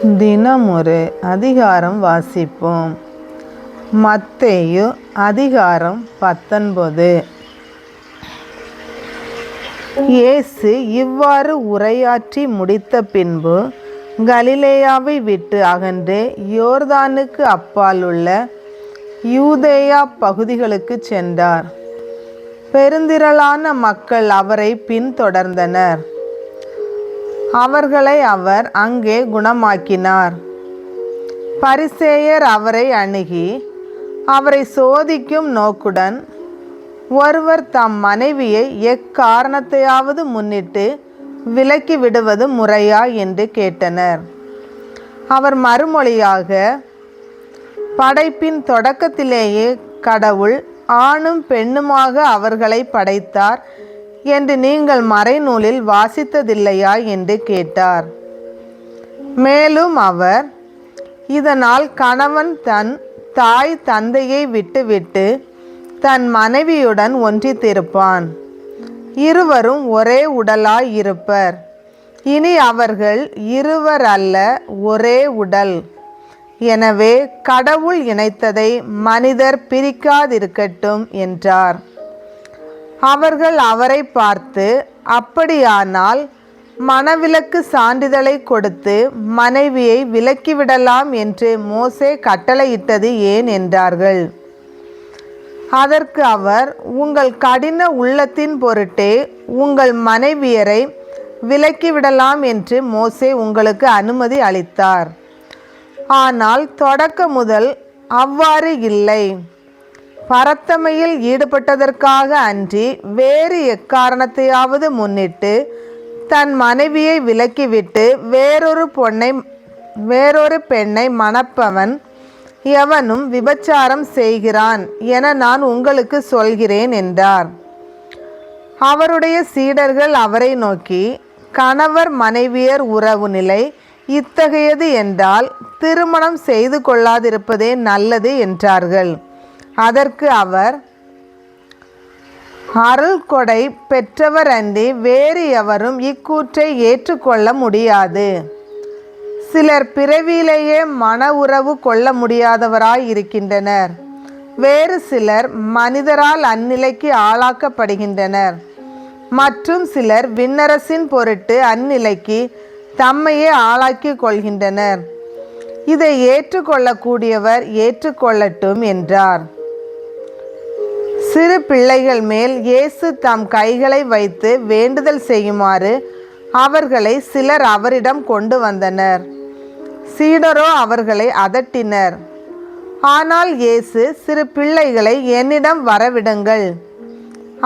தினம் ஒரு அதிகாரம் வாசிப்போம். மத்தேயு அதிகாரம் 19. இயேசு இவ்வாறு உரையாற்றி முடித்த பின்பு கலிலேயாவை விட்டு அகன்று யோர்தானுக்கு அப்பாலுள்ள யூதேயா பகுதிகளுக்கு சென்றார். பெருந்திரளான மக்கள் அவரை பின்தொடர்ந்தனர். அவர்களை அவர் அங்கே குணமாக்கினார். பரிசேயர் அவரை அணுகி அவரை சோதிக்கும் நோக்குடன், ஒருவர் தம் மனைவியை எக்காரணத்தையாவது முன்னிட்டு விலக்கி விடுவது முறையா என்று கேட்டனர். அவர் மறுமொழியாக, படைப்பின் தொடக்கத்திலேயே கடவுள் ஆணும் பெண்ணுமாக அவர்களை படைத்தார் என்று நீங்கள் மறைநூலில் வாசித்ததில்லையா என்று கேட்டார். மேலும் அவர், இதனால் கணவன் தன் தாய் தந்தையை விட்டுவிட்டு தன் மனைவியுடன் ஒன்றித்திருப்பான், இருவரும் ஒரே உடலாய் இருப்பர். இனி அவர்கள் இருவர் அல்ல, ஒரே உடல். எனவே கடவுள் இணைத்ததை மனிதர் பிரிக்காதிருக்கட்டும் என்றார். அவர்கள் அவரை பார்த்து, அப்படியானால் மணவிலக்கு சான்றிதழை கொடுத்து மனைவியை விலக்கிவிடலாம் என்று மோசே கட்டளையிட்டது ஏன் என்றார்கள். அதற்கு அவர், உங்கள் கடின உள்ளத்தின் பொருட்டே உங்கள் மனைவியரை விலக்கிவிடலாம் என்று மோசே உங்களுக்கு அனுமதி அளித்தார். ஆனால் தொடக்க முதல் அவ்வாறு இல்லை. பரத்தமையில் ஈடுபட்டதற்காக அன்றி வேறு எக்காரணத்தையாவது முன்னிட்டு தன் மனைவியை விலக்கிவிட்டு வேறொரு பெண்ணை மணப்பவன் எவனும் விபச்சாரம் செய்கிறான் என நான் உங்களுக்கு சொல்கிறேன் என்றார். அவருடைய சீடர்கள் அவரை நோக்கி, கணவர் மனைவியர் உறவு நிலை இத்தகையது என்றால் திருமணம் செய்து கொள்ளாதிருப்பதே நல்லது என்றார்கள். அதற்கு அவர், அருள் கொடை பெற்றவர் அன்றி வேறு எவரும் இக்கூற்றை ஏற்றுக்கொள்ள முடியாது. சிலர் பிறவியிலேயே மன உறவு கொள்ள முடியாதவராய் இருக்கின்றனர். வேறு சிலர் மனிதரால் அந்நிலைக்கு ஆளாக்கப்படுகின்றனர். மற்றும் சிலர் விண்ணரசின் பொருட்டு அந்நிலைக்கு தம்மையே ஆளாக்கி கொள்கின்றனர். இதை ஏற்றுக்கொள்ளக்கூடியவர் ஏற்றுக்கொள்ளட்டும் என்றார். சிறு பிள்ளைகள் மேல் இயேசு தம் கைகளை வைத்து வேண்டுதல் செய்யுமாறு அவர்களை சிலர் அவரிடம் கொண்டு வந்தனர். சீடரோ அவர்களை அதட்டினர். ஆனால் இயேசு, சிறு பிள்ளைகளை என்னிடம் வரவிடுங்கள்,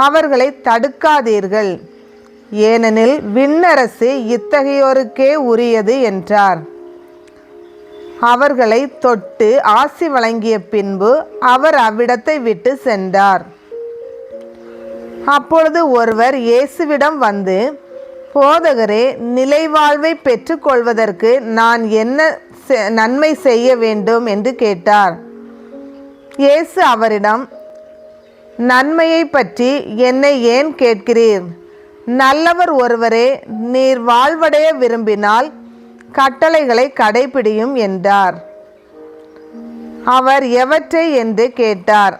அவர்களை தடுக்காதீர்கள், ஏனெனில் விண்ணரசு இத்தகையோருக்கே உரியது என்றார். அவர்களை தொட்டு ஆசி வழங்கிய பின்பு அவர் அவ்விடத்தை விட்டு சென்றார். அப்பொழுது ஒருவர் இயேசுவிடம் வந்து, போதகரே, நிலைவாழ்வை பெற்றுக்கொள்வதற்கு நான் என்ன நன்மை செய்ய வேண்டும் என்று கேட்டார். இயேசு அவரிடம், நன்மையை பற்றி என்னை ஏன் கேட்கிறீர்? நல்லவர் ஒருவரே, நீர் வாழ்வடைய விரும்பினால் கட்டளைகளை கடைபிடியும் என்றார். அவர் எவற்றை என்று கேட்டார்.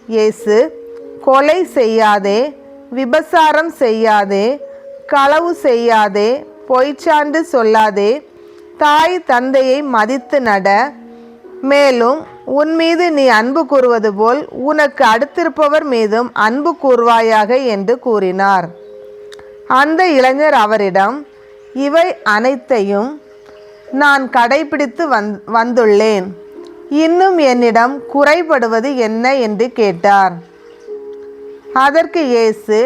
இயேசு, கொலை செய்யாதே, விபசாரம் செய்யாதே, களவு செய்யாதே, பொய்ச்சான்று சொல்லாதே, தாய் தந்தையை மதித்து நட, மேலும் உன் மீது நீ அன்பு கூறுவது போல் உனக்கு அடுத்திருப்பவர் மீதும் அன்பு கூறுவாயாக என்று கூறினார். அந்த இளைஞர் அவரிடம், இவை அனைத்தையும் நான் கடைபிடித்து வந்துள்ளேன், இன்னும் என்னிடம் குறைபடுவது என்ன என்று கேட்டார். அதற்கு இயேசு,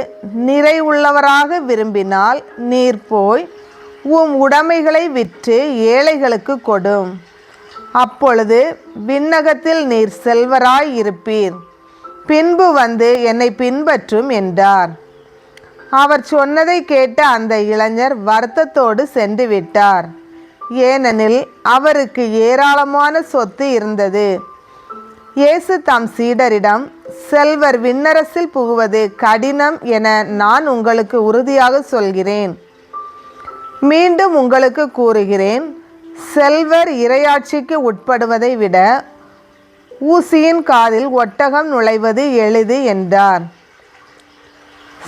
நிறைவுள்ளவராக விரும்பினால் நீர் போய் உம் உடைமைகளை விற்று ஏழைகளுக்கு கொடும், அப்பொழுது விண்ணகத்தில் நீர் செல்வராய் இருப்பீர். பின்பு வந்து என்னை பின்பற்றும் என்றார். அவர் சொன்னதை கேட்ட அந்த இளைஞர் வருத்தத்தோடு சென்று விட்டார். ஏனெனில் அவருக்கு ஏராளமான சொத்து இருந்தது. இயேசு தம் சீடரிடம், செல்வர் விண்ணரசில் புகுவது கடினம் என நான் உங்களுக்கு உறுதியாக சொல்கிறேன். மீண்டும் உங்களுக்கு கூறுகிறேன், செல்வர் இறையாட்சிக்கு உட்படுவதை விட ஊசியின் காதில் ஒட்டகம் நுழைவது எளிது என்றார்.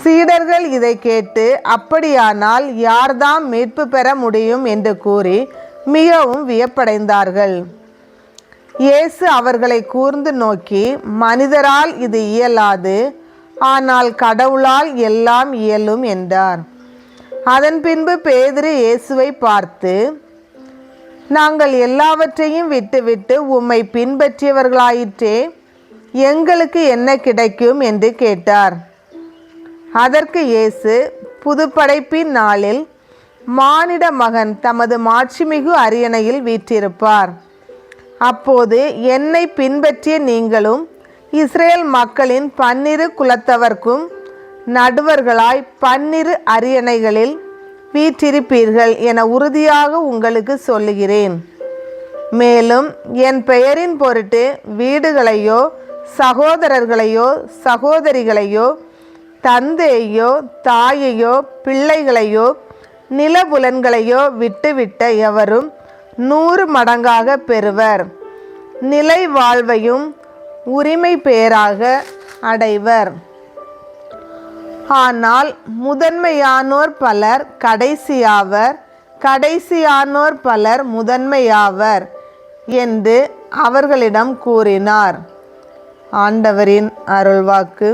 சீடர்கள் இதை கேட்டு, அப்படியானால் யார்தாம் மீட்பு பெற முடியும் என்று கூறி மிகவும் வியப்படைந்தார்கள். இயேசு அவர்களை கூர்ந்து நோக்கி, மனிதரால் இது இயலாது, ஆனால் கடவுளால் எல்லாம் இயலும் என்றார். அதன் பின்பு பேதுரு இயேசுவை பார்த்து, நாங்கள் எல்லாவற்றையும் விட்டுவிட்டு உம்மை பின்பற்றியவர்களாயிற்றே, எங்களுக்கு என்ன கிடைக்கும் என்று கேட்டார். அதற்கு இயேசு, புதுப்படைப்பின் நாளில் மானிட மகன் தமது மாட்சிமிகு அரியணையில் வீற்றிருப்பார். அப்போது என்னை பின்பற்றிய நீங்களும் இஸ்ரேல் மக்களின் 12 குலத்தவர்க்கும் நடுவர்களாய் 12 அரியணைகளில் வீற்றிருப்பீர்கள் என உறுதியாக உங்களுக்கு சொல்லுகிறேன். மேலும் என் பெயரின் பொருட்டு வீடுகளையோ சகோதரர்களையோ சகோதரிகளையோ தந்தையோ தாயையோ பிள்ளைகளையோ நிலபுலன்களையோ விட்டுவிட்ட எவரும் 100 மடங்காக பெறுவர். நிலை வாழ்வையும் உரிமை பேராக அடைவர். ஆனால் முதன்மையானோர் பலர் கடைசியாவர், கடைசியானோர் பலர் முதன்மையாவர் என்று அவர்களிடம் கூறினார். ஆண்டவரின் அருள்வாக்கு.